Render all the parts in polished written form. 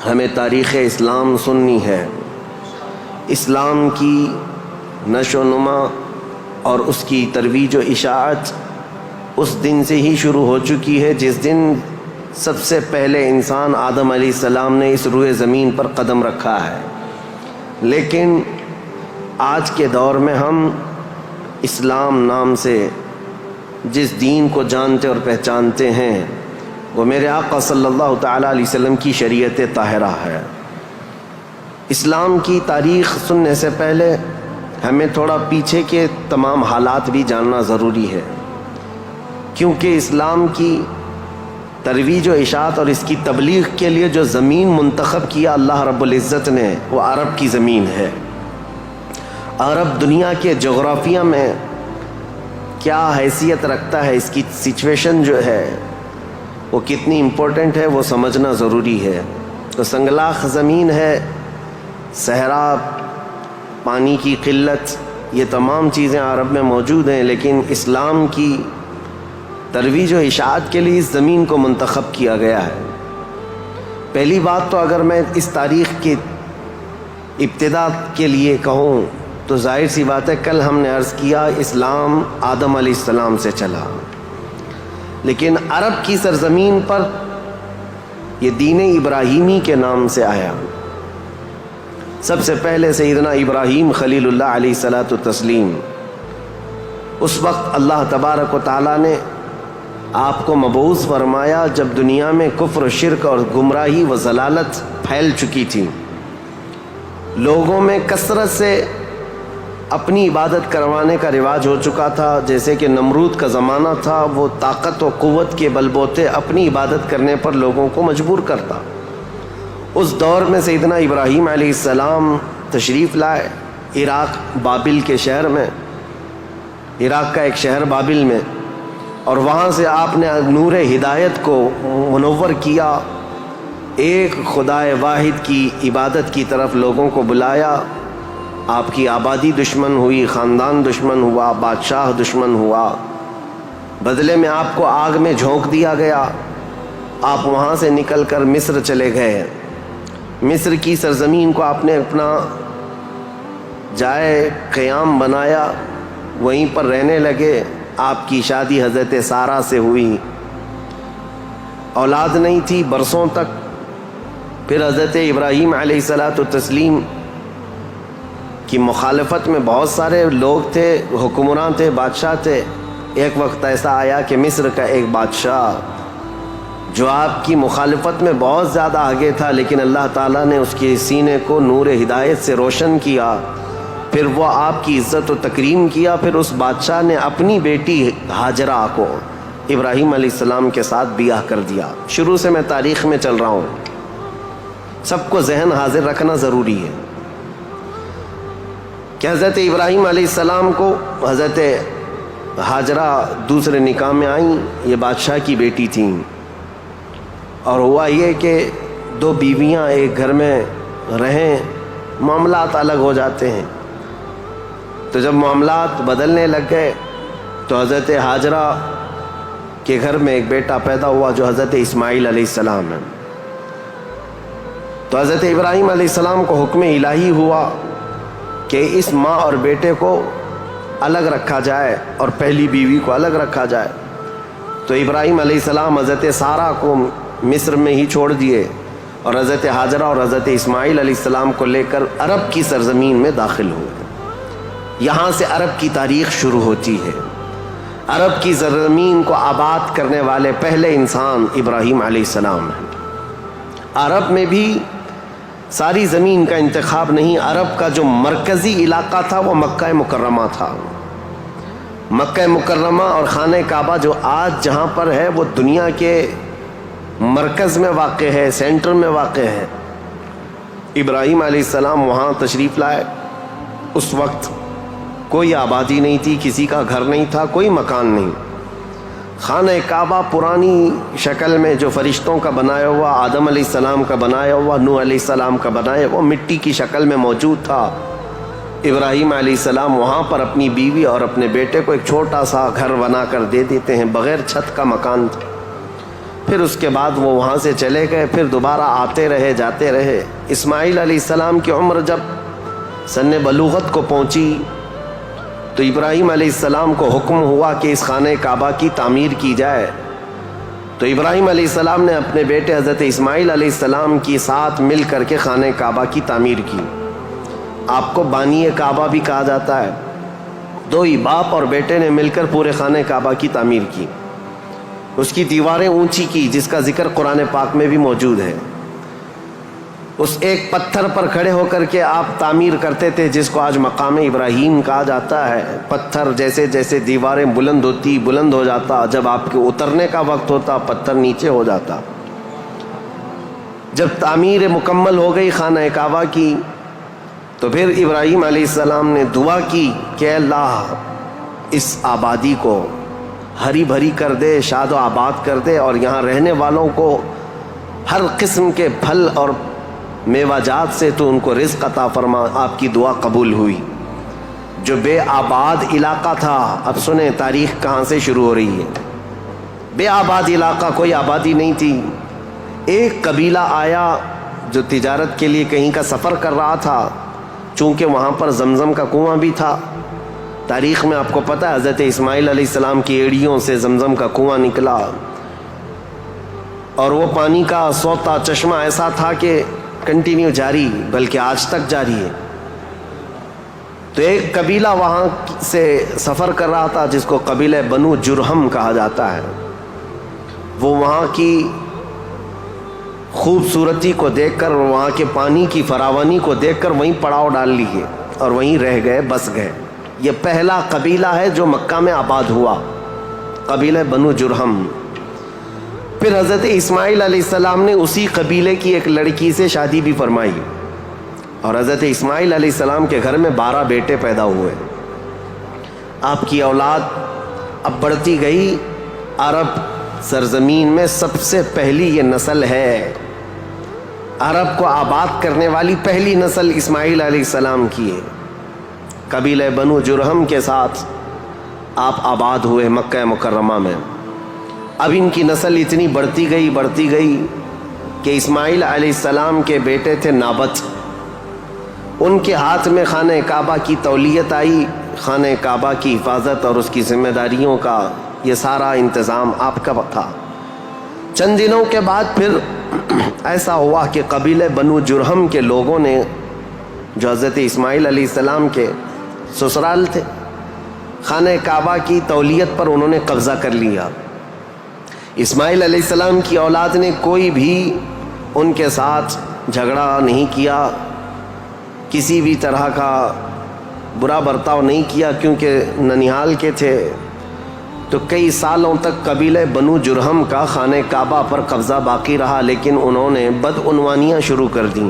ہمیں تاریخ اسلام سننی ہے. اسلام کی نشو و نما اور اس کی ترویج و اشاعت اس دن سے ہی شروع ہو چکی ہے جس دن سب سے پہلے انسان آدم علیہ السلام نے اس روئے زمین پر قدم رکھا ہے. لیکن آج کے دور میں ہم اسلام نام سے جس دین کو جانتے اور پہچانتے ہیں وہ میرے آقا صلی اللہ تعالیٰ علیہ وسلم کی شریعت طاہرہ ہے. اسلام کی تاریخ سننے سے پہلے ہمیں تھوڑا پیچھے کے تمام حالات بھی جاننا ضروری ہے، کیونکہ اسلام کی ترویج و اشاعت اور اس کی تبلیغ کے لیے جو زمین منتخب کیا اللہ رب العزت نے وہ عرب کی زمین ہے. عرب دنیا کے جغرافیہ میں کیا حیثیت رکھتا ہے، اس کی سچویشن جو ہے وہ کتنی امپورٹنٹ ہے وہ سمجھنا ضروری ہے. تو سنگلاخ زمین ہے، صحرا، پانی کی قلت، یہ تمام چیزیں عرب میں موجود ہیں، لیکن اسلام کی ترویج و اشاعت کے لیے اس زمین کو منتخب کیا گیا ہے. پہلی بات تو اگر میں اس تاریخ کی ابتدا کے لیے کہوں تو ظاہر سی بات ہے، کل ہم نے عرض کیا اسلام آدم علیہ السلام سے چلا، لیکن عرب کی سرزمین پر یہ دین ابراہیمی کے نام سے آیا. سب سے پہلے سیدنا ابراہیم خلیل اللہ علیہ الصلاۃ والتسلیم، اس وقت اللہ تبارک و تعالیٰ نے آپ کو مبعوث فرمایا جب دنیا میں کفر و شرک اور گمراہی و ضلالت پھیل چکی تھی. لوگوں میں کثرت سے اپنی عبادت کروانے کا رواج ہو چکا تھا. جیسے کہ نمرود کا زمانہ تھا، وہ طاقت و قوت کے بل بوتے اپنی عبادت کرنے پر لوگوں کو مجبور کرتا. اس دور میں سیدنا ابراہیم علیہ السلام تشریف لائے عراق بابل کے شہر میں، عراق کا ایک شہر بابل میں، اور وہاں سے آپ نے نور ہدایت کو منور کیا، ایک خدائے واحد کی عبادت کی طرف لوگوں کو بلایا. آپ کی آبادی دشمن ہوئی، خاندان دشمن ہوا، بادشاہ دشمن ہوا، بدلے میں آپ کو آگ میں جھونک دیا گیا. آپ وہاں سے نکل کر مصر چلے گئے. مصر کی سرزمین کو آپ نے اپنا جائے قیام بنایا، وہیں پر رہنے لگے. آپ کی شادی حضرت سارہ سے ہوئی، اولاد نہیں تھی برسوں تک. پھر حضرت ابراہیم علیہ الصلاۃ والتسلیم کی مخالفت میں بہت سارے لوگ تھے، حکمران تھے، بادشاہ تھے. ایک وقت ایسا آیا کہ مصر کا ایک بادشاہ جو آپ کی مخالفت میں بہت زیادہ آگے تھا، لیکن اللہ تعالیٰ نے اس کے سینے کو نور ہدایت سے روشن کیا. پھر وہ آپ کی عزت و تکریم کیا. پھر اس بادشاہ نے اپنی بیٹی ہاجرہ کو ابراہیم علیہ السلام کے ساتھ بیاہ کر دیا. شروع سے میں تاریخ میں چل رہا ہوں، سب کو ذہن حاضر رکھنا ضروری ہے کہ حضرت ابراہیم علیہ السلام کو حضرت ہاجرہ دوسرے نکاح میں آئیں. یہ بادشاہ کی بیٹی تھیں، اور ہوا یہ کہ دو بیویاں ایک گھر میں رہیں، معاملات الگ ہو جاتے ہیں. تو جب معاملات بدلنے لگ گئے تو حضرت ہاجرہ کے گھر میں ایک بیٹا پیدا ہوا جو حضرت اسماعیل علیہ السلام ہے. تو حضرت ابراہیم علیہ السلام کو حکم الہی ہوا کہ اس ماں اور بیٹے کو الگ رکھا جائے اور پہلی بیوی کو الگ رکھا جائے. تو ابراہیم علیہ السلام حضرت سارہ کو مصر میں ہی چھوڑ دیے اور حضرت ہاجرہ اور حضرت اسماعیل علیہ السلام کو لے کر عرب کی سرزمین میں داخل ہوئے. یہاں سے عرب کی تاریخ شروع ہوتی ہے. عرب کی سرزمین کو آباد کرنے والے پہلے انسان ابراہیم علیہ السلام ہیں. عرب میں بھی ساری زمین کا انتخاب نہیں، عرب کا جو مرکزی علاقہ تھا وہ مکہ مکرمہ تھا. مکہ مکرمہ اور خانہ کعبہ جو آج جہاں پر ہے وہ دنیا کے مرکز میں واقع ہے، سینٹر میں واقع ہے. ابراہیم علیہ السلام وہاں تشریف لائے. اس وقت کوئی آبادی نہیں تھی، کسی کا گھر نہیں تھا، کوئی مکان نہیں. خانہ کعبہ پرانی شکل میں جو فرشتوں کا بنایا ہوا، آدم علیہ السلام کا بنایا ہوا، نوح علیہ السلام کا بنایا ہوا مٹی کی شکل میں موجود تھا. ابراہیم علیہ السلام وہاں پر اپنی بیوی اور اپنے بیٹے کو ایک چھوٹا سا گھر بنا کر دے دیتے ہیں، بغیر چھت کا مکان تھا. پھر اس کے بعد وہ وہاں سے چلے گئے، پھر دوبارہ آتے رہے جاتے رہے۔ اسماعیل علیہ السلام کی عمر جب سن بلوغت کو پہنچی تو ابراہیم علیہ السلام کو حکم ہوا کہ اس خانہ کعبہ کی تعمیر کی جائے۔ تو ابراہیم علیہ السلام نے اپنے بیٹے حضرت اسماعیل علیہ السلام کے ساتھ مل کر کے خانہ کعبہ کی تعمیر کی۔ آپ کو بانی کعبہ بھی کہا جاتا ہے۔ دو ہی باپ اور بیٹے نے مل کر پورے خانہ کعبہ کی تعمیر کی، اس کی دیواریں اونچی کی، جس کا ذکر قرآن پاک میں بھی موجود ہے۔ اس ایک پتھر پر کھڑے ہو کر کے آپ تعمیر کرتے تھے، جس کو آج مقام ابراہیم کہا جاتا ہے۔ پتھر جیسے جیسے دیواریں بلند ہو جاتا، جب آپ کے اترنے کا وقت ہوتا پتھر نیچے ہو جاتا۔ جب تعمیر مکمل ہو گئی خانہ کعبہ کی تو پھر ابراہیم علیہ السلام نے دعا کی کہ اللہ اس آبادی کو ہری بھری کر دے، شاد و آباد کر دے، اور یہاں رہنے والوں کو ہر قسم کے پھل اور میوہ جات سے تو ان کو رزق عطا فرما۔ آپ کی دعا قبول ہوئی۔ جو بے آباد علاقہ تھا، اب سنیں تاریخ کہاں سے شروع ہو رہی ہے۔ بے آباد علاقہ، کوئی آبادی نہیں تھی۔ ایک قبیلہ آیا جو تجارت کے لیے کہیں کا سفر کر رہا تھا، چونکہ وہاں پر زمزم کا کنواں بھی تھا۔ تاریخ میں آپ کو پتہ ہے حضرت اسماعیل علیہ السلام کی ایڑیوں سے زمزم کا کنواں نکلا، اور وہ پانی کا سوتا چشمہ ایسا تھا کہ کنٹینیو جاری، بلکہ آج تک جاری ہے۔ تو ایک قبیلہ وہاں سے سفر کر رہا تھا جس کو قبیلہ بنو جرہم کہا جاتا ہے۔ وہ وہاں کی خوبصورتی کو دیکھ کر، وہاں کے پانی کی فراوانی کو دیکھ کر وہیں پڑاؤ ڈال لیے اور وہیں رہ گئے، بس گئے۔ یہ پہلا قبیلہ ہے جو مکہ میں آباد ہوا، قبیلہ بنو جرہم۔ پھر حضرت اسماعیل علیہ السلام نے اسی قبیلے کی ایک لڑکی سے شادی بھی فرمائی، اور حضرت اسماعیل علیہ السلام کے گھر میں 12 بیٹے پیدا ہوئے۔ آپ کی اولاد اب بڑھتی گئی۔ عرب سرزمین میں سب سے پہلی یہ نسل ہے، عرب کو آباد کرنے والی پہلی نسل اسماعیل علیہ السلام کی ہے۔ قبیلہ بنو جرہم کے ساتھ آپ آباد ہوئے مکہ مکرمہ میں۔ اب ان کی نسل اتنی بڑھتی گئی کہ اسماعیل علیہ السلام کے بیٹے تھے نابت، ان کے ہاتھ میں خانہ کعبہ کی تولیت آئی۔ خانہ کعبہ کی حفاظت اور اس کی ذمہ داریوں کا یہ سارا انتظام آپ کا تھا۔ چند دنوں کے بعد پھر ایسا ہوا کہ قبیلہ بنو جرہم کے لوگوں نے، جو حضرت اسماعیل علیہ السلام کے سسرال تھے، خانہ کعبہ کی تولیت پر انہوں نے قبضہ کر لیا۔ اسماعیل علیہ السلام کی اولاد نے کوئی بھی ان کے ساتھ جھگڑا نہیں کیا، کسی بھی طرح کا برا برتاؤ نہیں کیا، کیونکہ ننیال کے تھے۔ تو کئی سالوں تک قبیلہ بنو جرہم کا خانہ کعبہ پر قبضہ باقی رہا، لیکن انہوں نے بدعنوانیاں شروع کر دیں۔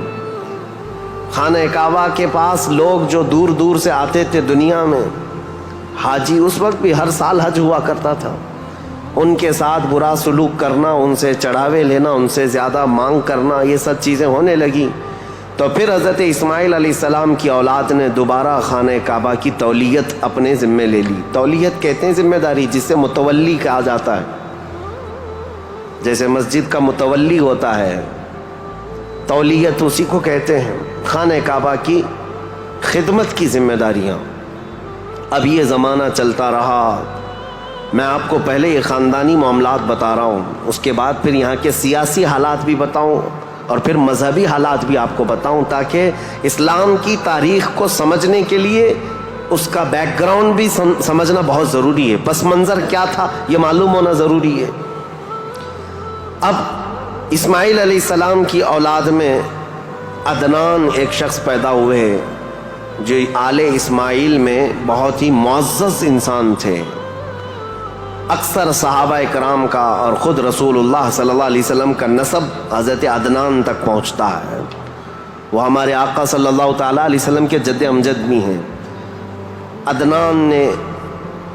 خانہ کعبہ کے پاس لوگ جو دور دور سے آتے تھے دنیا میں، حاجی، اس وقت بھی ہر سال حج ہوا کرتا تھا، ان کے ساتھ برا سلوک کرنا، ان سے چڑھاوے لینا، ان سے زیادہ مانگ کرنا، یہ سب چیزیں ہونے لگیں۔ تو پھر حضرت اسماعیل علیہ السلام کی اولاد نے دوبارہ خانہ کعبہ کی تولیت اپنے ذمے لے لی۔ تولیت کہتے ہیں ذمہ داری، جس سے متولی کہا جاتا ہے، جیسے مسجد کا متولی ہوتا ہے، تولیت اسی کو کہتے ہیں۔ خانہ کعبہ کی خدمت کی ذمہ داریاں۔ اب یہ زمانہ چلتا رہا۔ میں آپ کو پہلے یہ خاندانی معاملات بتا رہا ہوں، اس کے بعد پھر یہاں کے سیاسی حالات بھی بتاؤں، اور پھر مذہبی حالات بھی آپ کو بتاؤں، تاکہ اسلام کی تاریخ کو سمجھنے کے لیے اس کا بیک گراؤنڈ بھی سمجھنا بہت ضروری ہے، پس منظر کیا تھا یہ معلوم ہونا ضروری ہے۔ اب اسماعیل علیہ السلام کی اولاد میں عدنان ایک شخص پیدا ہوئے جو آل اسماعیل میں بہت ہی معزز انسان تھے۔ اکثر صحابہ کرام کا اور خود رسول اللہ صلی اللہ علیہ وسلم کا نسب حضرت عدنان تک پہنچتا ہے۔ وہ ہمارے آقا صلی اللہ تعالیٰ علیہ وسلم کے جد امجد بھی ہیں۔ عدنان نے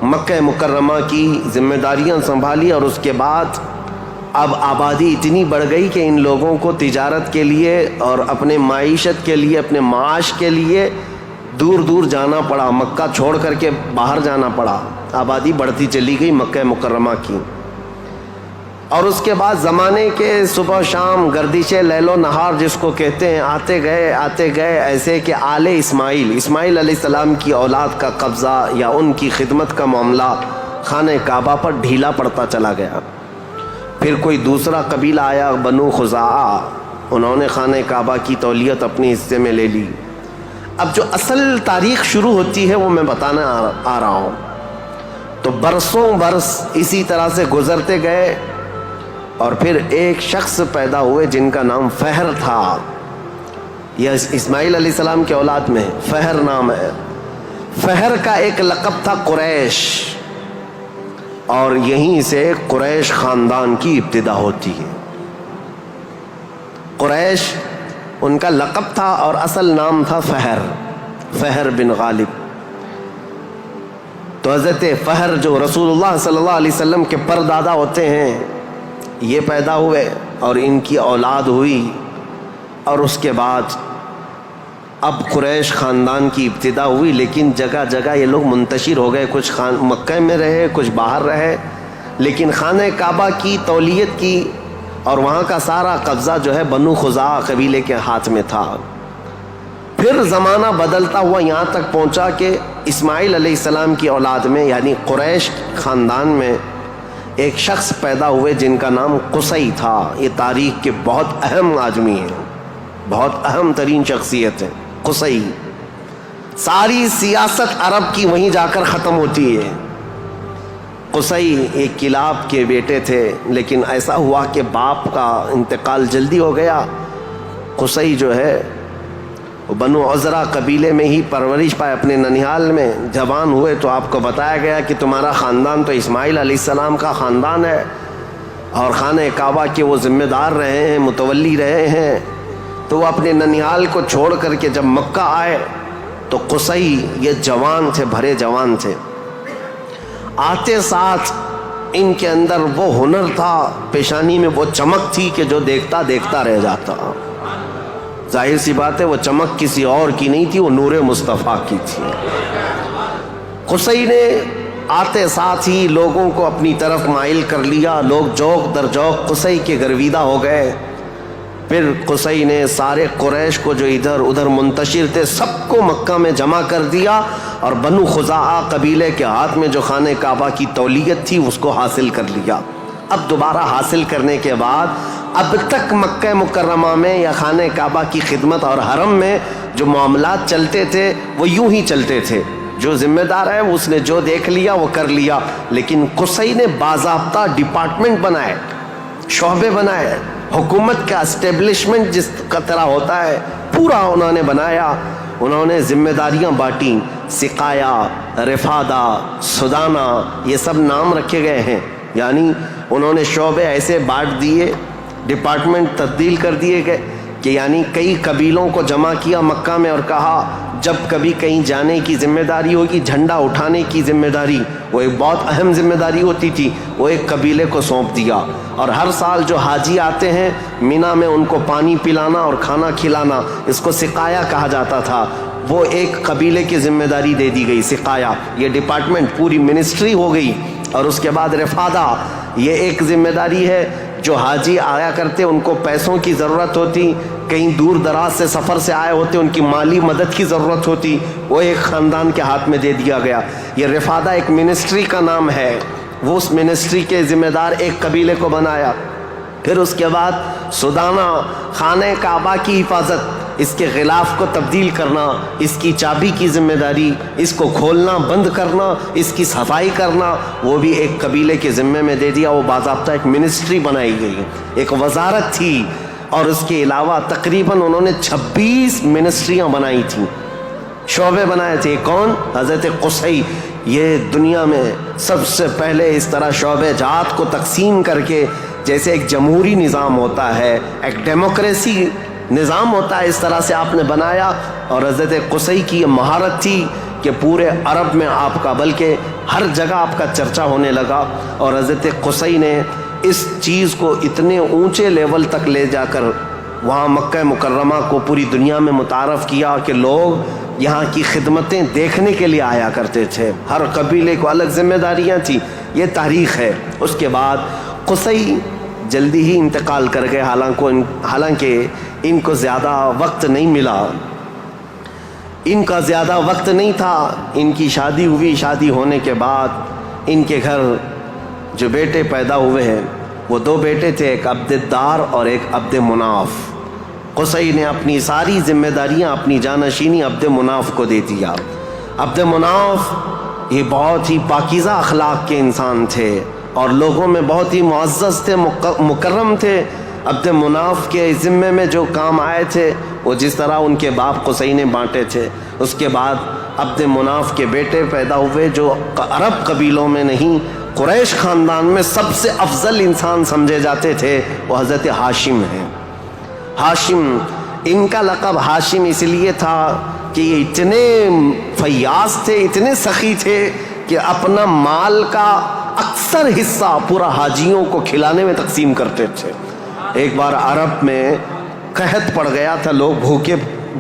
مکہ مکرمہ کی ذمہ داریاں سنبھالی، اور اس کے بعد اب آبادی اتنی بڑھ گئی کہ ان لوگوں کو تجارت کے لیے اور اپنے معیشت کے لیے، اپنے معاش کے لیے دور دور جانا پڑا، مکہ چھوڑ کر کے باہر جانا پڑا۔ آبادی بڑھتی چلی گئی مکہ مکرمہ کی۔ اور اس کے بعد زمانے کے صبح شام گردش لیل و نہار جس کو کہتے ہیں آتے گئے ایسے کہ آل اسماعیل علیہ السلام کی اولاد کا قبضہ یا ان کی خدمت کا معاملہ خانہ کعبہ پر ڈھیلا پڑتا چلا گیا. پھر کوئی دوسرا قبیلہ آیا بنو خزاعہ، انہوں نے خانہ کعبہ کی تولیت اپنے حصے میں لے لی. اب جو اصل تاریخ شروع ہوتی ہے وہ میں بتانا آ رہا ہوں. تو برسوں برس اسی طرح سے گزرتے گئے اور پھر ایک شخص پیدا ہوئے جن کا نام فہر تھا. یہ اسماعیل علیہ السلام کے اولاد میں فہر نام ہے. فہر کا ایک لقب تھا قریش، اور یہیں سے قریش خاندان کی ابتدا ہوتی ہے. قریش ان کا لقب تھا اور اصل نام تھا فہر بن غالب. تو حضرت فہر جو رسول اللہ صلی اللہ علیہ وسلم کے پردادا ہوتے ہیں یہ پیدا ہوئے اور ان کی اولاد ہوئی. اور اس کے بعد اب قریش خاندان کی ابتدا ہوئی، لیکن جگہ جگہ یہ لوگ منتشر ہو گئے. کچھ مکہ میں رہے، کچھ باہر رہے، لیکن خانہ کعبہ کی تولیت کی اور وہاں کا سارا قبضہ جو ہے بنو خزاعہ قبیلے کے ہاتھ میں تھا. پھر زمانہ بدلتا ہوا یہاں تک پہنچا کہ اسماعیل علیہ السلام کی اولاد میں یعنی قریش خاندان میں ایک شخص پیدا ہوئے جن کا نام قصی تھا. یہ تاریخ کے بہت اہم آدمی ہیں، بہت اہم ترین شخصیت ہے قصی. ساری سیاست عرب کی وہیں جا کر ختم ہوتی ہے. قصی ایک کلاب کے بیٹے تھے، لیکن ایسا ہوا کہ باپ کا انتقال جلدی ہو گیا. قصی جو ہے بنو عزرا قبیلے میں ہی پرورش پائے اپنے ننیال میں. جوان ہوئے تو آپ کو بتایا گیا کہ تمہارا خاندان تو اسماعیل علیہ السلام کا خاندان ہے اور خانہ کعبہ کے وہ ذمہ دار رہے ہیں، متولی رہے ہیں. تو وہ اپنے ننیال کو چھوڑ کر کے جب مکہ آئے تو قصی یہ جوان تھے، بھرے جوان تھے. آتے ساتھ ان کے اندر وہ ہنر تھا، پیشانی میں وہ چمک تھی کہ جو دیکھتا دیکھتا رہ جاتا. ظاہر سی بات ہے وہ چمک کسی اور کی نہیں تھی، وہ نور مصطفیٰ کی تھی. قصی نے آتے ساتھ ہی لوگوں کو اپنی طرف مائل کر لیا. لوگ جوق در جوق قصی کے گرویدہ ہو گئے. پھر قصی نے سارے قریش کو جو ادھر ادھر منتشر تھے سب کو مکہ میں جمع کر دیا اور بنو خزاعہ قبیلے کے ہاتھ میں جو خانہ کعبہ کی تولیت تھی اس کو حاصل کر لیا. اب دوبارہ حاصل کرنے کے بعد اب تک مکہ مکرمہ میں یا خانہ کعبہ کی خدمت اور حرم میں جو معاملات چلتے تھے وہ یوں ہی چلتے تھے. جو ذمہ دار ہے اس نے جو دیکھ لیا وہ کر لیا. لیکن قصی نے باضابطہ ڈپارٹمنٹ بنائے، شعبے بنائے. حکومت کا اسٹیبلشمنٹ جس کا طرح ہوتا ہے پورا انہوں نے بنایا. انہوں نے ذمہ داریاں بانٹیں. سقایا، رفادہ، سدانہ، یہ سب نام رکھے گئے ہیں. یعنی انہوں نے شعبے ایسے بانٹ دیے، ڈپارٹمنٹ تبدیل کر دیے گئے کہ یعنی کئی قبیلوں کو جمع کیا مکہ میں اور کہا جب کبھی کہیں جانے کی ذمہ داری ہوگی، جھنڈا اٹھانے کی ذمہ داری، وہ ایک بہت اہم ذمہ داری ہوتی تھی، وہ ایک قبیلے کو سونپ دیا. اور ہر سال جو حاجی آتے ہیں مینا میں ان کو پانی پلانا اور کھانا کھلانا، اس کو سقایا کہا جاتا تھا، وہ ایک قبیلے کی ذمہ داری دے دی گئی. سقایا یہ ڈپارٹمنٹ پوری منسٹری ہو گئی. اور اس کے بعد رفادہ یہ ایک ذمہ داری ہے. جو حاجی آیا کرتے ان کو پیسوں کی ضرورت ہوتی، کہیں دور دراز سے سفر سے آئے ہوتے ان کی مالی مدد کی ضرورت ہوتی، وہ ایک خاندان کے ہاتھ میں دے دیا گیا. یہ رفادہ ایک منسٹری کا نام ہے. وہ اس منسٹری کے ذمہ دار ایک قبیلے کو بنایا. پھر اس کے بعد سدانہ، خانہ کعبہ کی حفاظت، اس کے غلاف کو تبدیل کرنا، اس کی چابی کی ذمہ داری، اس کو کھولنا بند کرنا، اس کی صفائی کرنا، وہ بھی ایک قبیلے کے ذمے میں دے دیا. وہ باضابطہ ایک منسٹری بنائی گئی، ایک وزارت تھی. اور اس کے علاوہ تقریباً انہوں نے 26 منسٹریاں بنائی تھیں، شعبے بنائے تھے. کون؟ حضرت قصی. یہ دنیا میں سب سے پہلے اس طرح شعبے جات کو تقسیم کر کے، جیسے ایک جمہوری نظام ہوتا ہے، ایک ڈیموکریسی نظام ہوتا ہے، اس طرح سے آپ نے بنایا. اور حضرت قصی کی یہ مہارت تھی کہ پورے عرب میں آپ کا، بلکہ ہر جگہ آپ کا چرچا ہونے لگا. اور حضرت قصی نے اس چیز کو اتنے اونچے لیول تک لے جا کر وہاں مکہ مکرمہ کو پوری دنیا میں متعارف کیا کہ لوگ یہاں کی خدمتیں دیکھنے کے لیے آیا کرتے تھے. ہر قبیلے کو الگ ذمہ داریاں تھیں. یہ تاریخ ہے. اس کے بعد قصی جلدی ہی انتقال کر گئے، حالانکہ ان کو زیادہ وقت نہیں ملا، ان کا زیادہ وقت نہیں تھا۔ ان کی شادی ہوئی، شادی ہونے کے بعد ان کے گھر جو بیٹے پیدا ہوئے ہیں وہ 2 بیٹے تھے، ایک عبد الدار اور ایک عبد مناف۔ قصی نے اپنی ساری ذمہ داریاں، اپنی جانشینی عبد مناف کو دے دیا۔ عبد مناف یہ بہت ہی پاکیزہ اخلاق کے انسان تھے اور لوگوں میں بہت ہی معزز تھے، مکرم تھے۔ عبد مناف کے ذمے میں جو کام آئے تھے وہ جس طرح ان کے باپ قصی نے بانٹے تھے۔ اس کے بعد عبد مناف کے بیٹے پیدا ہوئے جو عرب قبیلوں میں نہیں، قریش خاندان میں سب سے افضل انسان سمجھے جاتے تھے، وہ حضرت ہاشم ہیں۔ ہاشم، ان کا لقب ہاشم اس لیے تھا کہ یہ اتنے فیاض تھے، اتنے سخی تھے کہ اپنا مال کا اکثر حصہ پورا حاجیوں کو کھلانے میں تقسیم کرتے تھے۔ ایک بار عرب میں قحط پڑ گیا تھا، لوگ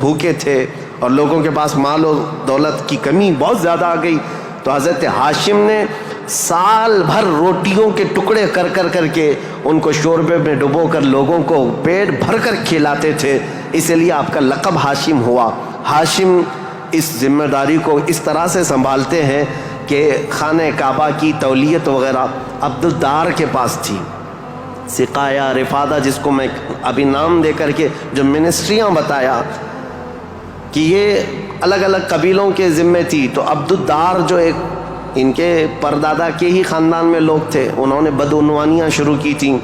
بھوکے تھے اور لوگوں کے پاس مال و دولت کی کمی بہت زیادہ آ گئی، تو حضرت ہاشم نے سال بھر روٹیوں کے ٹکڑے کر کے ان کو شوربے میں ڈبو کر لوگوں کو پیٹ بھر کر کھلاتے تھے، اس لیے آپ کا لقب ہاشم ہوا۔ ہاشم اس ذمہ داری کو اس طرح سے سنبھالتے ہیں کہ خانہ کعبہ کی تولیت وغیرہ عبد الدار کے پاس تھی۔ سقایہ رفادہ، جس کو میں ابھی نام دے کر کے جو منسٹریاں بتایا کہ یہ الگ الگ قبیلوں کے ذمے تھی، تو عبد الدار جو ایک ان کے پردادا کے ہی خاندان میں لوگ تھے، انہوں نے بدعنوانیاں شروع کی تھیں،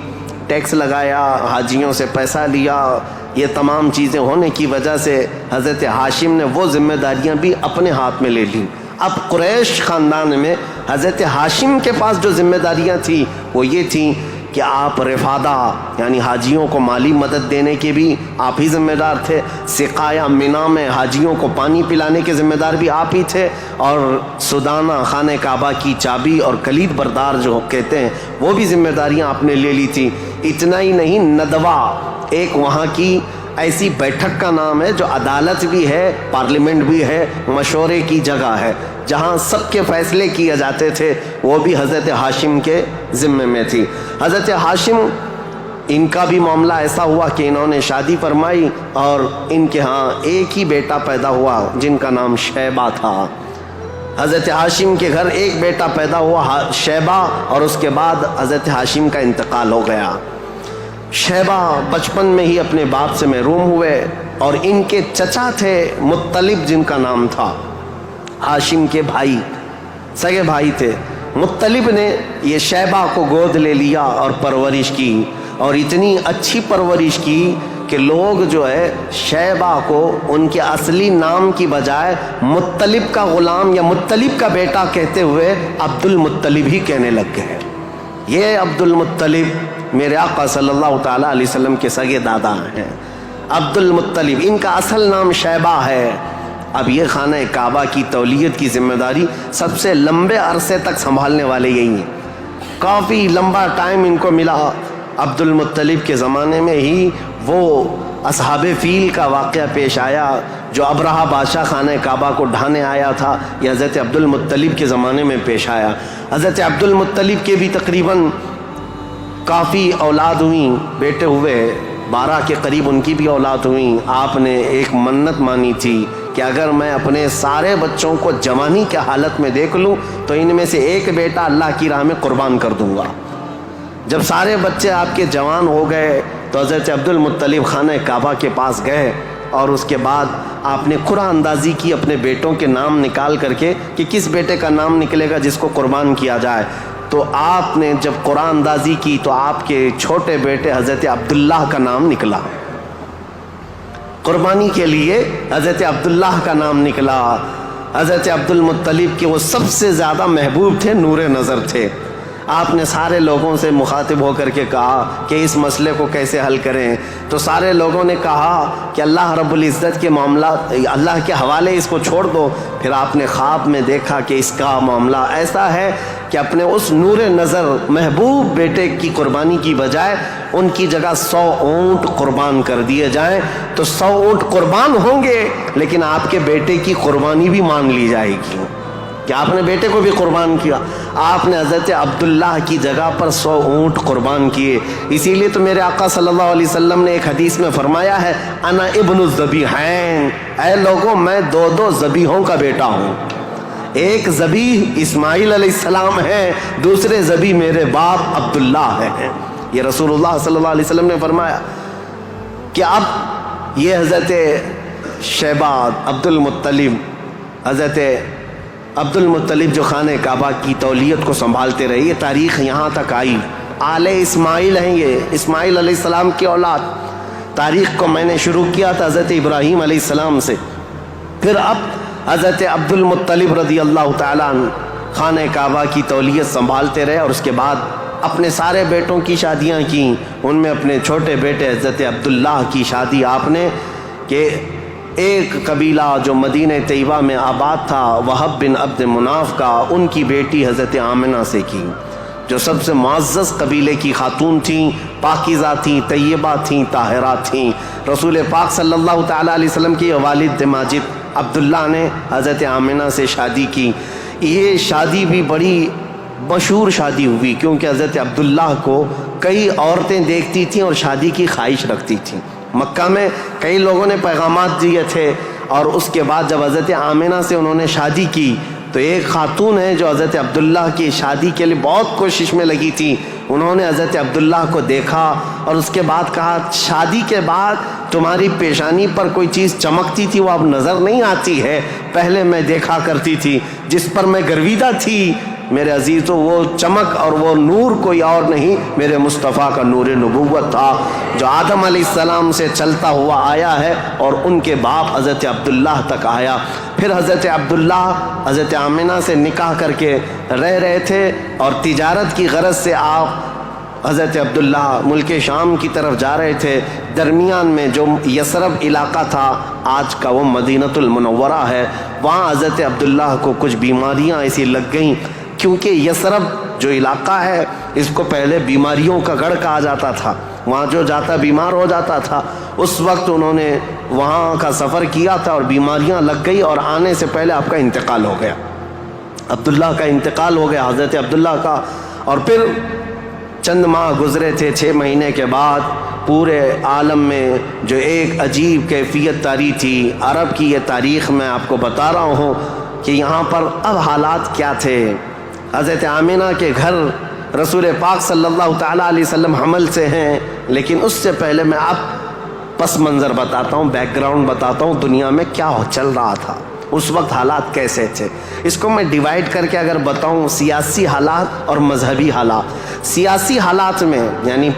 ٹیکس لگایا، حاجیوں سے پیسہ لیا، یہ تمام چیزیں ہونے کی وجہ سے حضرت ہاشم نے وہ ذمہ داریاں بھی اپنے ہاتھ میں لے لیں۔ اب قریش خاندان میں حضرت ہاشم کے پاس جو ذمہ داریاں تھیں وہ یہ تھیں کہ آپ رفادہ یعنی حاجیوں کو مالی مدد دینے کے بھی آپ ہی ذمہ دار تھے، سقایہ مینا میں حاجیوں کو پانی پلانے کے ذمہ دار بھی آپ ہی تھے، اور سدانہ خانہ کعبہ کی چابی اور کلید بردار جو کہتے ہیں وہ بھی ذمہ داریاں آپ نے لے لی تھی۔ اتنا ہی نہیں، ندوہ ایک وہاں کی ایسی بیٹھک کا نام ہے جو عدالت بھی ہے، پارلیمنٹ بھی ہے، مشورے کی جگہ ہے، جہاں سب کے فیصلے کیے جاتے تھے، وہ بھی حضرت ہاشم کے ذمے میں تھی۔ حضرت ہاشم، ان کا بھی معاملہ ایسا ہوا کہ انہوں نے شادی فرمائی اور ان کے ہاں ایک ہی بیٹا پیدا ہوا جن کا نام شیبہ تھا۔ حضرت ہاشم کے گھر ایک بیٹا پیدا ہوا شیبہ، اور اس کے بعد حضرت ہاشم کا انتقال ہو گیا۔ شیبہ بچپن میں ہی اپنے باپ سے محروم ہوئے، اور ان کے چچا تھے مطلب، جن کا نام تھا، ہاشم کے بھائی، سگے بھائی تھے۔ مطلب نے یہ شیبہ کو گود لے لیا اور پرورش کی، اور اتنی اچھی پرورش کی کہ لوگ جو ہے شیبہ کو ان کے اصلی نام کی بجائے مطلب کا غلام یا مطلب کا بیٹا کہتے ہوئے عبد المطلب ہی کہنے لگ گئے۔ یہ عبد المطلب میرے آقا صلی اللہ تعالیٰ علیہ وسلم کے سگے دادا ہیں، عبد المطلب، ان کا اصل نام شیبہ ہے۔ اب یہ خانہ کعبہ کی تولیت کی ذمہ داری سب سے لمبے عرصے تک سنبھالنے والے یہی ہیں، کافی لمبا ٹائم ان کو ملا۔ عبد المطلب کے زمانے میں ہی وہ اصحاب فیل کا واقعہ پیش آیا، جو ابرہہ بادشاہ خانہ کعبہ کو ڈھانے آیا تھا، یہ حضرت عبد المطلب کے زمانے میں پیش آیا۔ حضرت عبد المطلب کے بھی تقریباً کافی اولاد ہوئیں، بیٹے ہوئے، 12 کے قریب ان کی بھی اولاد ہوئیں۔ آپ نے ایک منت مانی تھی کہ اگر میں اپنے سارے بچوں کو جوانی کے حالت میں دیکھ لوں تو ان میں سے ایک بیٹا اللہ کی راہ میں قربان کر دوں گا۔ جب سارے بچے آپ کے جوان ہو گئے تو حضرت عبد المطلب خانہ کعبہ کے پاس گئے، اور اس کے بعد آپ نے قرعہ اندازی کی اپنے بیٹوں کے نام نکال کر کے کہ کس بیٹے کا نام نکلے گا جس کو قربان کیا جائے۔ تو آپ نے جب قرعہ اندازی کی تو آپ کے چھوٹے بیٹے حضرت عبداللہ کا نام نکلا، قربانی کے لیے حضرت عبداللہ کا نام نکلا۔ حضرت عبد المطلب کے وہ سب سے زیادہ محبوب تھے، نور نظر تھے۔ آپ نے سارے لوگوں سے مخاطب ہو کر کے کہا کہ اس مسئلے کو کیسے حل کریں، تو سارے لوگوں نے کہا کہ اللہ رب العزت کے معاملات اللہ کے حوالے اس کو چھوڑ دو۔ پھر آپ نے خواب میں دیکھا کہ اس کا معاملہ ایسا ہے کہ اپنے اس نور نظر محبوب بیٹے کی قربانی کی بجائے ان کی جگہ 100 اونٹ قربان کر دیے جائیں، تو 100 اونٹ قربان ہوں گے لیکن آپ کے بیٹے کی قربانی بھی مان لی جائے گی کہ آپ نے بیٹے کو بھی قربان کیا۔ آپ نے حضرت عبداللہ کی جگہ پر 100 اونٹ قربان کیے۔ اسی لیے تو میرے آقا صلی اللہ علیہ وسلم نے ایک حدیث میں فرمایا ہے انا ابن الذبیحین، اے لوگوں میں 2 ذبیحوں کا بیٹا ہوں، ایک ذبیح اسماعیل علیہ السلام ہے، دوسرے ذبیح میرے باپ عبداللہ ہیں۔ یہ رسول اللہ صلی اللہ علیہ وسلم نے فرمایا کہ اب یہ حضرت شیبہ حضرت عبد المطلب جو خانہ کعبہ کی تولیت کو سنبھالتے رہے، یہ تاریخ یہاں تک آئی۔ آل اسماعیل ہیں، یہ اسماعیل علیہ السلام کی اولاد۔ تاریخ کو میں نے شروع کیا تھا حضرت ابراہیم علیہ السلام سے، پھر اب حضرت عبد المطلب رضی اللہ تعالیٰ عنہ خانہ کعبہ کی تولیت سنبھالتے رہے، اور اس کے بعد اپنے سارے بیٹوں کی شادیاں کی۔ ان میں اپنے چھوٹے بیٹے حضرت عبداللہ کی شادی آپ نے کہ ایک قبیلہ جو مدینہ طیبہ میں آباد تھا، وہب بن عبد مناف کا، ان کی بیٹی حضرت آمنہ سے کی، جو سب سے معزز قبیلے کی خاتون تھیں، پاکیزہ تھیں، طیبہ تھیں، طاہرہ تھیں۔ رسول پاک صلی اللہ تعالیٰ علیہ وسلم کی والد ماجد عبداللہ نے حضرت آمنہ سے شادی کی۔ یہ شادی بھی بڑی مشہور شادی ہوئی، کیونکہ حضرت عبداللہ کو کئی عورتیں دیکھتی تھیں اور شادی کی خواہش رکھتی تھیں۔ مکہ میں کئی لوگوں نے پیغامات دیے تھے، اور اس کے بعد جب حضرت آمنہ سے انہوں نے شادی کی تو ایک خاتون ہے جو حضرت عبداللہ کی شادی کے لیے بہت کوشش میں لگی تھی، انہوں نے حضرت عبداللہ کو دیکھا اور اس کے بعد کہا شادی کے بعد تمہاری پیشانی پر کوئی چیز چمکتی تھی وہ اب نظر نہیں آتی ہے، پہلے میں دیکھا کرتی تھی، جس پر میں گرویدہ تھی میرے عزیزوں، وہ چمک اور وہ نور کوئی اور نہیں، میرے مصطفیٰ کا نور نبوت تھا جو آدم علیہ السلام سے چلتا ہوا آیا ہے اور ان کے باپ حضرت عبداللہ تک آیا۔ پھر حضرت عبداللہ حضرت آمنہ سے نکاح کر کے رہ رہے تھے، اور تجارت کی غرض سے آپ حضرت عبداللہ ملک شام کی طرف جا رہے تھے۔ درمیان میں جو یثرب علاقہ تھا، آج کا وہ مدینۃ المنورہ ہے، وہاں حضرت عبداللہ کو کچھ بیماریاں ایسی لگ گئیں، کیونکہ یثرب جو علاقہ ہے اس کو پہلے بیماریوں کا گڑھ کہا جاتا تھا، وہاں جو جاتا بیمار ہو جاتا تھا۔ اس وقت انہوں نے وہاں کا سفر کیا تھا اور بیماریاں لگ گئی، اور آنے سے پہلے آپ کا انتقال ہو گیا، عبداللہ کا انتقال ہو گیا، حضرت عبداللہ کا۔ اور پھر چند ماہ گزرے تھے، 6 مہینے کے بعد پورے عالم میں جو ایک عجیب کیفیت طاری تھی، عرب کی یہ تاریخ میں آپ کو بتا رہا ہوں کہ یہاں پر اب حالات کیا تھے۔ حضرت آمنہ کے گھر رسول پاک صلی اللہ تعالیٰ علیہ وسلم حمل سے ہیں، لیکن اس سے پہلے میں اب پس منظر بتاتا ہوں، بیک گراؤنڈ بتاتا ہوں، دنیا میں کیا چل رہا تھا اس وقت، حالات کیسے تھے۔ اس کو میں ڈیوائیڈ کر کے اگر بتاؤں، سیاسی حالات اور مذہبی حالات۔ سیاسی حالات میں یعنی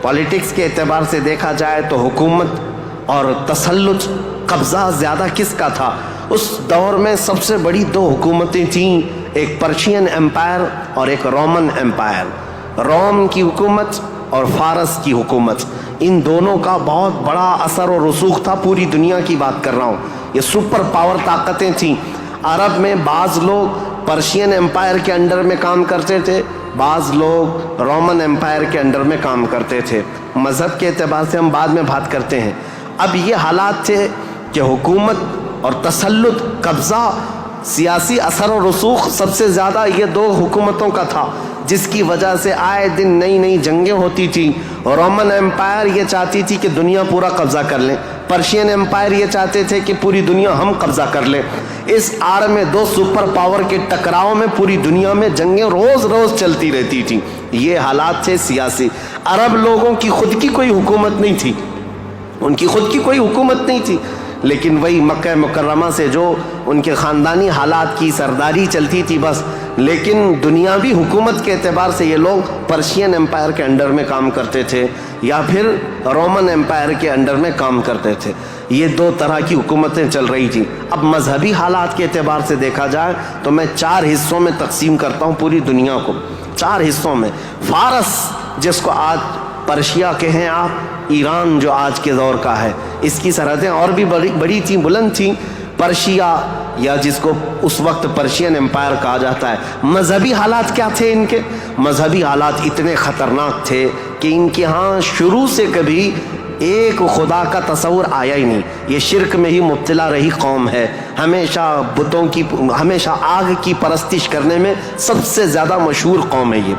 پالیٹکس کے اعتبار سے دیکھا جائے تو حکومت اور تسلط، قبضہ زیادہ کس کا تھا؟ اس دور میں سب سے بڑی 2 حکومتیں تھیں، ایک پرشین امپائر اور ایک رومن امپائر۔ روم کی حکومت اور فارس کی حکومت، ان دونوں کا بہت بڑا اثر و رسوخ تھا، پوری دنیا کی بات کر رہا ہوں۔ یہ سپر پاور طاقتیں تھیں۔ عرب میں بعض لوگ پرشین امپائر کے انڈر میں کام کرتے تھے، بعض لوگ رومن امپائر کے انڈر میں کام کرتے تھے۔ مذہب کے اعتبار سے ہم بعد میں بات کرتے ہیں۔ اب یہ حالات تھے کہ حکومت اور تسلط، قبضہ، سیاسی اثر و رسوخ سب سے زیادہ یہ 2 حکومتوں کا تھا، جس کی وجہ سے آئے دن نئی نئی جنگیں ہوتی تھیں۔ رومن امپائر یہ چاہتی تھی کہ دنیا پورا قبضہ کر لیں، پرشین امپائر یہ چاہتے تھے کہ پوری دنیا ہم قبضہ کر لیں۔ اس آڑ میں 2 سپر پاور کے ٹکراؤ میں پوری دنیا میں جنگیں روز روز چلتی رہتی تھیں۔ یہ حالات تھے سیاسی۔ عرب لوگوں کی خود کی کوئی حکومت نہیں تھی، ان کی خود کی کوئی حکومت نہیں تھی، لیکن وہی مکہ مکرمہ سے جو ان کے خاندانی حالات کی سرداری چلتی تھی بس۔ لیکن دنیاوی حکومت کے اعتبار سے یہ لوگ پرشین امپائر کے انڈر میں کام کرتے تھے یا پھر رومن امپائر کے انڈر میں کام کرتے تھے۔ یہ 2 طرح کی حکومتیں چل رہی تھیں۔ اب مذہبی حالات کے اعتبار سے دیکھا جائے تو میں 4 حصوں میں تقسیم کرتا ہوں پوری دنیا کو، 4 حصوں میں۔ فارس، جس کو آج پرشیا کے ہیں آپ، ایران جو آج کے دور کا ہے، اس کی سرحدیں اور بھی بڑی تھیں، بلند تھیں۔ پرشیا یا جس کو اس وقت پرشین امپائر کہا جاتا ہے۔ مذہبی حالات کیا تھے ان کے؟ مذہبی حالات اتنے خطرناک تھے کہ ان کے ہاں شروع سے کبھی ایک خدا کا تصور آیا ہی نہیں. یہ شرک میں ہی مبتلا رہی قوم ہے. ہمیشہ بتوں کی، ہمیشہ آگ کی پرستش کرنے میں سب سے زیادہ مشہور قوم ہے یہ.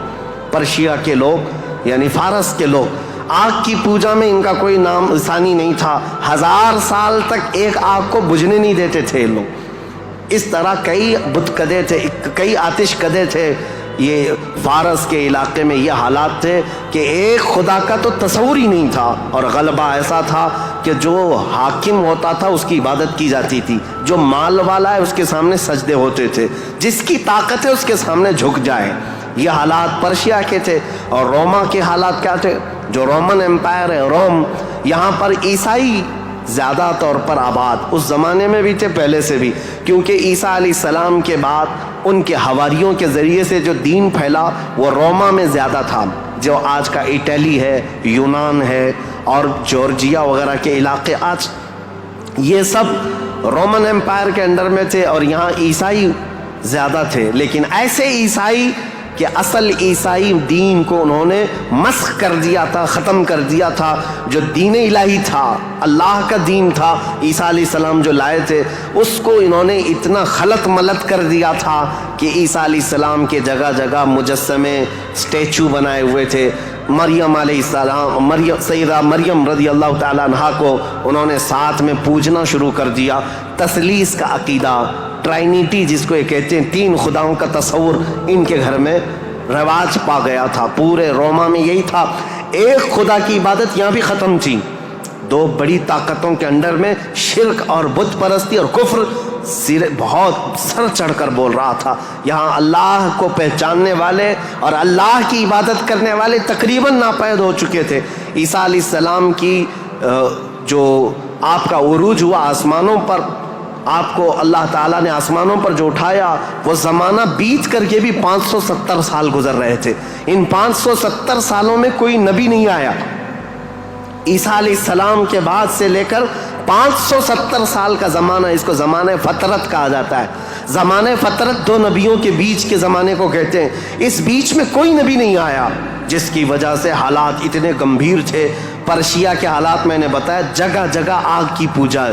پرشیا کے لوگ یعنی فارس کے لوگ آگ کی پوجا میں ان کا کوئی نام ثانی نہیں تھا. 1000 سال تک ایک آگ کو بجھنے نہیں دیتے تھے یہ لوگ. اس طرح کئی بت کدے تھے، کئی آتش کدے تھے. یہ فارس کے علاقے میں یہ حالات تھے کہ ایک خدا کا تو تصور ہی نہیں تھا، اور غلبہ ایسا تھا کہ جو حاکم ہوتا تھا اس کی عبادت کی جاتی تھی، جو مال والا ہے اس کے سامنے سجدے ہوتے تھے، جس کی طاقت ہے اس کے سامنے جھک جائے. یہ حالات پرشیا کے تھے. اور روما کے حالات کیا تھے؟ جو رومن امپائر ہے روم، یہاں پر عیسائی زیادہ طور پر آباد اس زمانے میں بھی تھے، پہلے سے بھی، کیونکہ عیسیٰ علیہ السلام کے بعد ان کے حواریوں کے ذریعے سے جو دین پھیلا وہ روما میں زیادہ تھا. جو آج کا اٹلی ہے، یونان ہے اور جورجیا وغیرہ کے علاقے، آج یہ سب رومن امپائر کے انڈر میں تھے اور یہاں عیسائی زیادہ تھے. لیکن ایسے عیسائی کہ اصل عیسائی دین کو انہوں نے مسخ کر دیا تھا، ختم کر دیا تھا. جو دین الہی تھا، اللہ کا دین تھا، عیسیٰ علیہ السلام جو لائے تھے، اس کو انہوں نے اتنا خلط ملط کر دیا تھا کہ عیسیٰ علیہ السلام کے جگہ جگہ مجسمے، اسٹیچو بنائے ہوئے تھے. مریم علیہ السلام، سیدہ مریم رضی اللہ تعالیٰ عنہا کو انہوں نے ساتھ میں پوجنا شروع کر دیا. تثلیث کا عقیدہ، ٹرائنیٹی جس کو یہ کہتے ہیں، 3 خداؤں کا تصور ان کے گھر میں رواج پا گیا تھا. پورے روما میں یہی تھا. ایک خدا کی عبادت یہاں بھی ختم تھی. 2 بڑی طاقتوں کے انڈر میں شرک اور بت پرستی اور کفر بہت سر چڑھ کر بول رہا تھا. یہاں اللہ کو پہچاننے والے اور اللہ کی عبادت کرنے والے تقریباً ناپید ہو چکے تھے. عیسیٰ علیہ السلام کی جو آپ کا عروج ہوا آسمانوں پر، آپ کو اللہ تعالیٰ نے آسمانوں پر جو اٹھایا، وہ زمانہ بیت کر کے بھی 570 سال گزر رہے تھے. ان 570 سالوں میں کوئی نبی نہیں آیا. عیسیٰ علیہ السلام کے بعد سے لے کر 570 سال کا زمانہ، اس کو زمانہ فترت کہا جاتا ہے. زمانہ فترت 2 نبیوں کے بیچ کے زمانے کو کہتے ہیں. اس بیچ میں کوئی نبی نہیں آیا، جس کی وجہ سے حالات اتنے گمبھیر تھے. پرشیا کے حالات میں نے بتایا، جگہ جگہ آگ کی پوجا،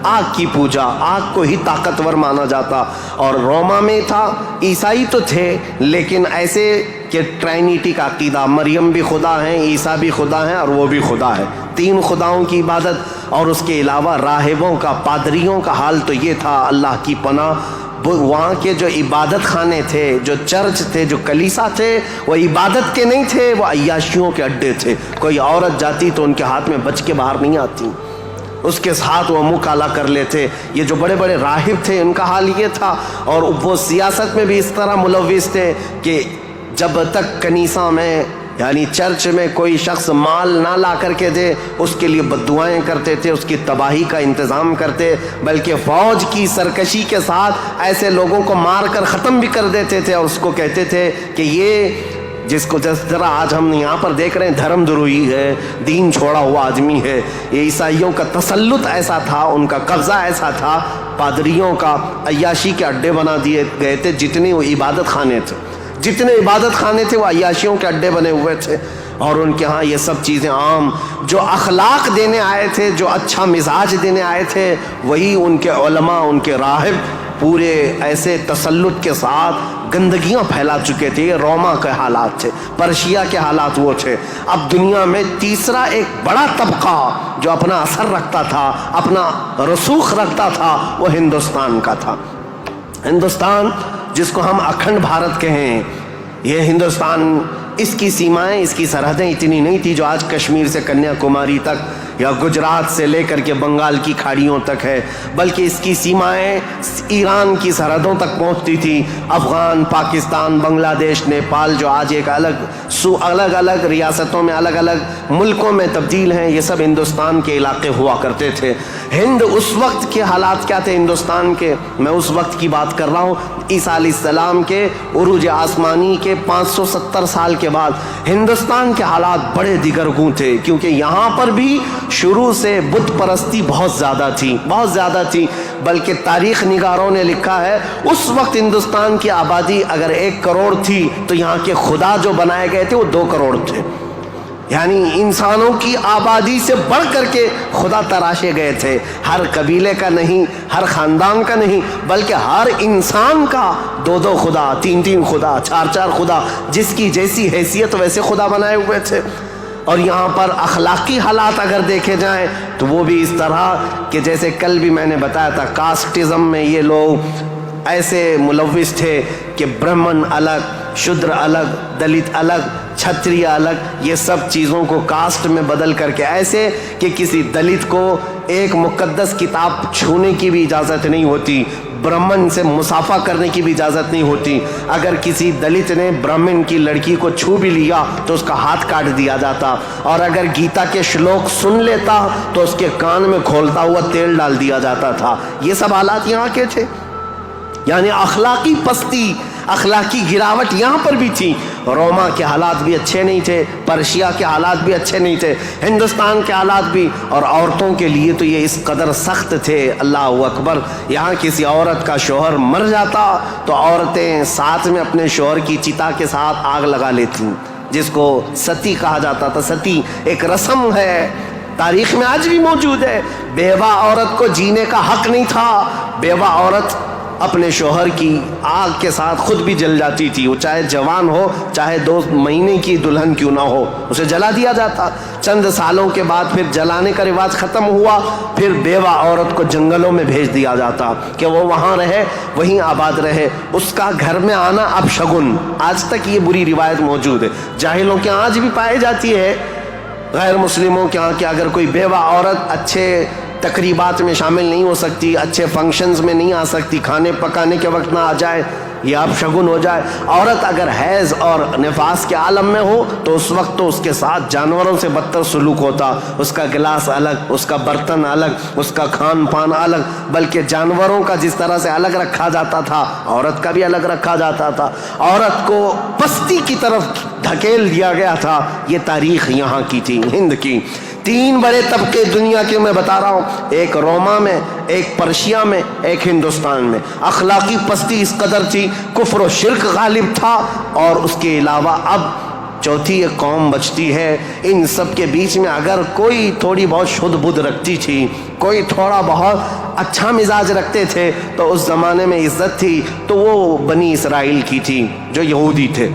آگ کی پوجا، آگ کو ہی طاقتور مانا جاتا. اور روما میں تھا، عیسائی تو تھے لیکن ایسے کہ ٹرائنیٹی کا عقیدہ، مریم بھی خدا ہیں، عیسیٰ بھی خدا ہیں اور وہ بھی خدا ہے. 3 خداؤں کی عبادت. اور اس کے علاوہ راہبوں کا، پادریوں کا حال تو یہ تھا، اللہ کی پناہ، وہاں کے جو عبادت خانے تھے، جو چرچ تھے، جو کلیسا تھے، وہ عبادت کے نہیں تھے، وہ عیاشیوں کے اڈے تھے. کوئی عورت جاتی تو ان کے ہاتھ میں بچ کے باہر نہیں آتی، اس کے ساتھ وہ منہ کالا کر لیتے. یہ جو بڑے بڑے راہب تھے ان کا حال یہ تھا. اور وہ سیاست میں بھی اس طرح ملوث تھے کہ جب تک کنیسہ میں یعنی چرچ میں کوئی شخص مال نہ لا کر کے دے، اس کے لیے بد دعائیں کرتے تھے، اس کی تباہی کا انتظام کرتے، بلکہ فوج کی سرکشی کے ساتھ ایسے لوگوں کو مار کر ختم بھی کر دیتے تھے. اور اس کو کہتے تھے کہ یہ جس کو جس طرح آج ہم یہاں پر دیکھ رہے ہیں دھرم دروہی ہے، دین چھوڑا ہوا آدمی ہے. یہ عیسائیوں کا تسلط ایسا تھا، ان کا قبضہ ایسا تھا، پادریوں کا عیاشی کے اڈے بنا دیے گئے تھے. جتنے وہ عبادت خانے تھے، جتنے عبادت خانے تھے وہ عیاشیوں کے اڈے بنے ہوئے تھے. اور ان کے ہاں یہ سب چیزیں عام. جو اخلاق دینے آئے تھے، جو اچھا مزاج دینے آئے تھے، وہی ان کے علماء، ان کے راہب پورے ایسے تسلط کے ساتھ گندگیاں پھیلا چکے تھے. یہ روما کے حالات تھے، پرشیا کے حالات وہ تھے. اب دنیا میں تیسرا ایک بڑا طبقہ جو اپنا اثر رکھتا تھا، اپنا رسوخ رکھتا تھا، وہ ہندوستان کا تھا. ہندوستان جس کو ہم اکھنڈ بھارت کہیں، یہ ہندوستان، اس کی سیمائیں، اس کی سرحدیں اتنی نہیں تھی جو آج کشمیر سے کنیا کماری تک یا گجرات سے لے کر کے بنگال کی کھاڑیوں تک ہے، بلکہ اس کی سیمائیں ایران کی سرحدوں تک پہنچتی تھی. افغان، پاکستان، بنگلہ دیش، نیپال جو آج ایک الگ الگ ریاستوں میں، الگ الگ ملکوں میں تبدیل ہیں، یہ سب ہندوستان کے علاقے ہوا کرتے تھے. ہند اس وقت کے حالات کیا تھے ہندوستان کے؟ میں اس وقت کی بات کر رہا ہوں، عیسیٰ علیہ السلام کے عروج آسمانی کے 570 سال کے بعد ہندوستان کے حالات بڑے دیگرگوں تھے. کیونکہ یہاں پر بھی شروع سے بت پرستی بہت زیادہ تھی. بلکہ تاریخ نگاروں نے لکھا ہے اس وقت ہندوستان کی آبادی اگر 1 کروڑ تھی تو یہاں کے خدا جو بنائے گئے تھے وہ 2 کروڑ تھے. یعنی انسانوں کی آبادی سے بڑھ کر کے خدا تراشے گئے تھے. ہر قبیلے کا نہیں، ہر خاندان کا نہیں، بلکہ ہر انسان کا 2 خدا، 3 خدا، 4 خدا، جس کی جیسی حیثیت ویسے خدا بنائے ہوئے تھے. اور یہاں پر اخلاقی حالات اگر دیکھے جائیں تو وہ بھی اس طرح کہ جیسے کل بھی میں نے بتایا تھا، کاسٹزم میں یہ لوگ ایسے ملوث تھے کہ برہمن الگ، شودر الگ، دلت الگ، چھتری الگ، یہ سب چیزوں کو کاسٹ میں بدل کر کے، ایسے کہ کسی دلت کو ایک مقدس کتاب چھونے کی بھی اجازت نہیں ہوتی، برہمن سے مصافحہ کرنے کی بھی اجازت نہیں ہوتی. اگر کسی دلت نے برہمن کی لڑکی کو چھو بھی لیا تو اس کا ہاتھ کاٹ دیا جاتا، اور اگر گیتا کے شلوک سن لیتا تو اس کے کان میں کھولتا ہوا تیل ڈال دیا جاتا تھا. یہ سب حالات یہاں کے تھے. یعنی اخلاقی پستی، اخلاقی گراوٹ یہاں پر بھی تھی. روما کے حالات بھی اچھے نہیں تھے، پرشیا کے حالات بھی اچھے نہیں تھے، ہندوستان کے حالات بھی. اور عورتوں کے لیے تو یہ اس قدر سخت تھے، اللہ اکبر. یہاں کسی عورت کا شوہر مر جاتا تو عورتیں ساتھ میں اپنے شوہر کی چتا کے ساتھ آگ لگا لیتی، جس کو ستی کہا جاتا تھا. ستی ایک رسم ہے، تاریخ میں آج بھی موجود ہے. بیوہ عورت کو جینے کا حق نہیں تھا. بیوہ عورت اپنے شوہر کی آگ کے ساتھ خود بھی جل جاتی تھی، وہ چاہے جوان ہو، چاہے 2 مہینے کی دلہن کیوں نہ ہو، اسے جلا دیا جاتا. چند سالوں کے بعد پھر جلانے کا رواج ختم ہوا، پھر بیوہ عورت کو جنگلوں میں بھیج دیا جاتا کہ وہ وہاں رہے، وہیں آباد رہے. اس کا گھر میں آنا اب شگن. آج تک یہ بری روایت موجود ہے، جاہلوں کے آج بھی پائی جاتی ہے، غیر مسلموں کے ہاں کہ اگر کوئی بیوہ عورت اچھے تقریبات میں شامل نہیں ہو سکتی، اچھے فنکشنز میں نہیں آ سکتی، کھانے پکانے کے وقت نہ آ جائے، یہ اب شگن ہو جائے. عورت اگر حیض اور نفاس کے عالم میں ہو تو اس وقت تو اس کے ساتھ جانوروں سے بدتر سلوک ہوتا. اس کا گلاس الگ، اس کا برتن الگ، اس کا کھان پان الگ، بلکہ جانوروں کا جس طرح سے الگ رکھا جاتا تھا عورت کا بھی الگ رکھا جاتا تھا. عورت کو پستی کی طرف دھکیل دیا گیا تھا. یہ تاریخ یہاں کی تھی، ہند کی. 3 بڑے طبقے دنیا کے میں بتا رہا ہوں، ایک روما میں، ایک پرشیا میں، ایک ہندوستان میں. اخلاقی پستی اس قدر تھی، کفر و شرک غالب تھا. اور اس کے علاوہ اب چوتھی ایک قوم بچتی ہے. ان سب کے بیچ میں اگر کوئی تھوڑی بہت شدھ بدھ رکھتی تھی، کوئی تھوڑا بہت اچھا مزاج رکھتے تھے تو اس زمانے میں عزت تھی، تو وہ بنی اسرائیل کی تھی جو یہودی تھے،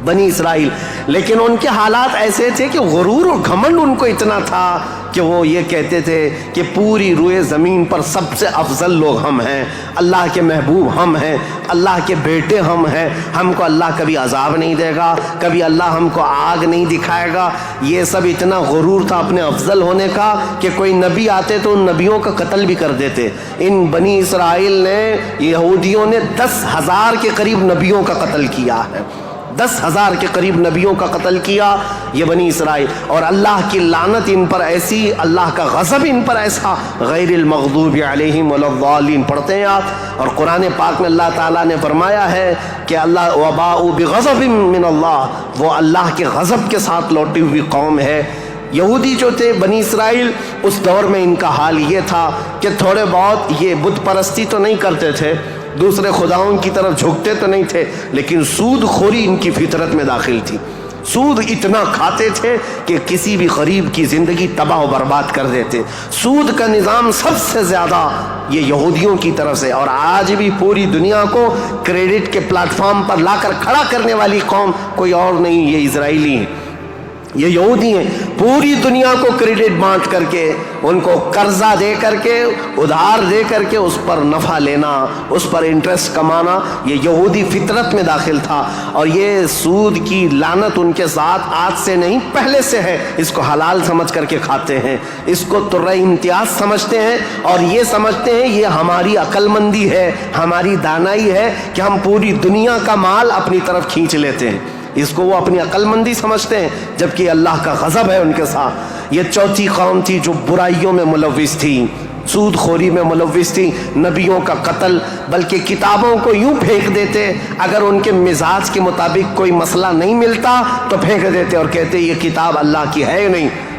بنی اسرائیل. لیکن ان کے حالات ایسے تھے کہ غرور اور گھمنڈ ان کو اتنا تھا کہ وہ یہ کہتے تھے کہ پوری روئے زمین پر سب سے افضل لوگ ہم ہیں، اللہ کے محبوب ہم ہیں، اللہ کے بیٹے ہم ہیں، ہم کو اللہ کبھی عذاب نہیں دے گا، کبھی اللہ ہم کو آگ نہیں دکھائے گا. یہ سب اتنا غرور تھا اپنے افضل ہونے کا کہ کوئی نبی آتے تو ان نبیوں کا قتل بھی کر دیتے. ان بنی اسرائیل نے، یہودیوں نے 10,000 کے قریب نبیوں کا قتل کیا ہے. 10,000 کے قریب نبیوں کا قتل کیا یہ بنی اسرائیل. اور اللہ کی لعنت ان پر ایسی، اللہ کا غضب ان پر ایسا، غیر المغضوب علیہم ولا الضالین پڑھتے ہیں آپ. اور قرآن پاک میں اللہ تعالیٰ نے فرمایا ہے کہ اللہ وباءوا بغضب من اللہ، وہ اللہ کے غضب کے ساتھ لوٹی ہوئی قوم ہے. یہودی جو تھے بنی اسرائیل، اس دور میں ان کا حال یہ تھا کہ تھوڑے بہت یہ بت پرستی تو نہیں کرتے تھے، دوسرے خداؤں کی طرف جھکتے تو نہیں تھے، لیکن سود خوری ان کی فطرت میں داخل تھی. سود اتنا کھاتے تھے کہ کسی بھی غریب کی زندگی تباہ و برباد کر دیتے. سود کا نظام سب سے زیادہ یہ یہودیوں کی طرف سے، اور آج بھی پوری دنیا کو کریڈٹ کے پلیٹ فارم پر لا کر کھڑا کرنے والی قوم کوئی اور نہیں، یہ اسرائیلی ہیں، یہ یہودی ہیں. پوری دنیا کو کریڈٹ بانٹ کر کے، ان کو قرضہ دے کر کے، ادھار دے کر کے اس پر نفع لینا، اس پر انٹرسٹ کمانا، یہ یہودی فطرت میں داخل تھا. اور یہ سود کی لعنت ان کے ساتھ آج سے نہیں پہلے سے ہے. اس کو حلال سمجھ کر کے کھاتے ہیں، اس کو ترہ امتیاز سمجھتے ہیں، اور یہ سمجھتے ہیں یہ ہماری عقل مندی ہے، ہماری دانائی ہے کہ ہم پوری دنیا کا مال اپنی طرف کھینچ لیتے ہیں. اس کو وہ اپنی عقل مندی سمجھتے ہیں، جبکہ اللہ کا غضب ہے ان کے ساتھ. یہ چوتھی قوم تھی جو برائیوں میں ملوث تھی، سود خوری میں ملوث تھی، نبیوں کا قتل، بلکہ کتابوں کو یوں پھینک دیتے، اگر ان کے مزاج کے مطابق کوئی مسئلہ نہیں ملتا تو پھینک دیتے اور کہتے یہ کتاب اللہ کی ہے نہیں.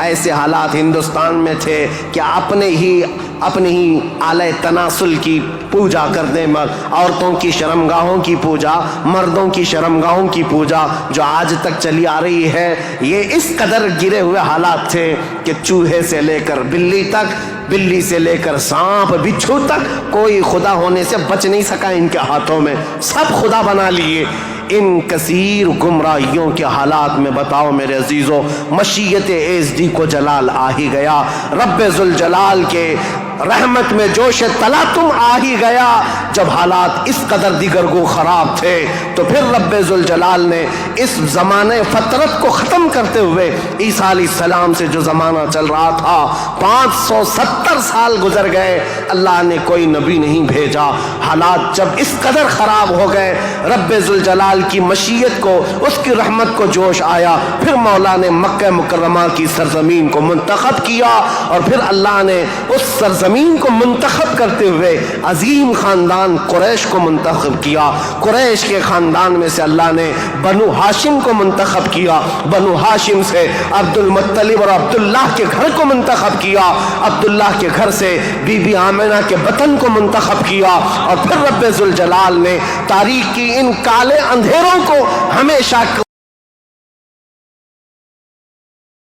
ایسے حالات ہندوستان میں تھے کہ اپنی ہی آلہ تناسل کی پوجا کرنے میں، عورتوں کی شرمگاہوں کی پوجا، مردوں کی شرمگاہوں کی پوجا جو آج تک چلی آ رہی ہے، یہ اس قدر گرے ہوئے حالات تھے کہ چوہے سے لے کر بلی تک، بلی سے لے کر سانپ بچھو تک کوئی خدا ہونے سے بچ نہیں سکا ان کے ہاتھوں میں، سب خدا بنا لیے۔ ان کثیر گمراہیوں کے حالات میں بتاؤ میرے عزیزو، مشیت ایزدی کو جلال آ ہی گیا، رب ذوالجلال کے رحمت میں جوش تلاطم آ ہی گیا۔ جب حالات اس قدر دیگرگو خراب تھے تو پھر رب ذوالجلال نے اس زمانے فطرت کو ختم کرتے ہوئے عیسیٰ علیہ السلام سے جو زمانہ چل رہا تھا، 570 سال گزر گئے، اللہ نے کوئی نبی نہیں بھیجا۔ حالات جب اس قدر خراب ہو گئے، رب ذوالجلال کی مشیت کو، اس کی رحمت کو جوش آیا، پھر مولا نے مکہ مکرمہ کی سرزمین کو منتخب کیا، اور پھر اللہ نے اس سرزمین کو منتخب کرتے ہوئے عظیم خاندان قریش کو منتخب کیا۔ قریش کے خاندان میں سے اللہ نے بنو ہاشم کو منتخب کیا، بنو ہاشم سے عبد المطلب اور عبداللہ کے گھر کو منتخب کیا، عبداللہ کے گھر سے بی بی آمنہ کے وطن کو منتخب کیا، اور پھر رب ذوالجلال نے تاریخ کی ان کالے اندھیروں کو ہمیشہ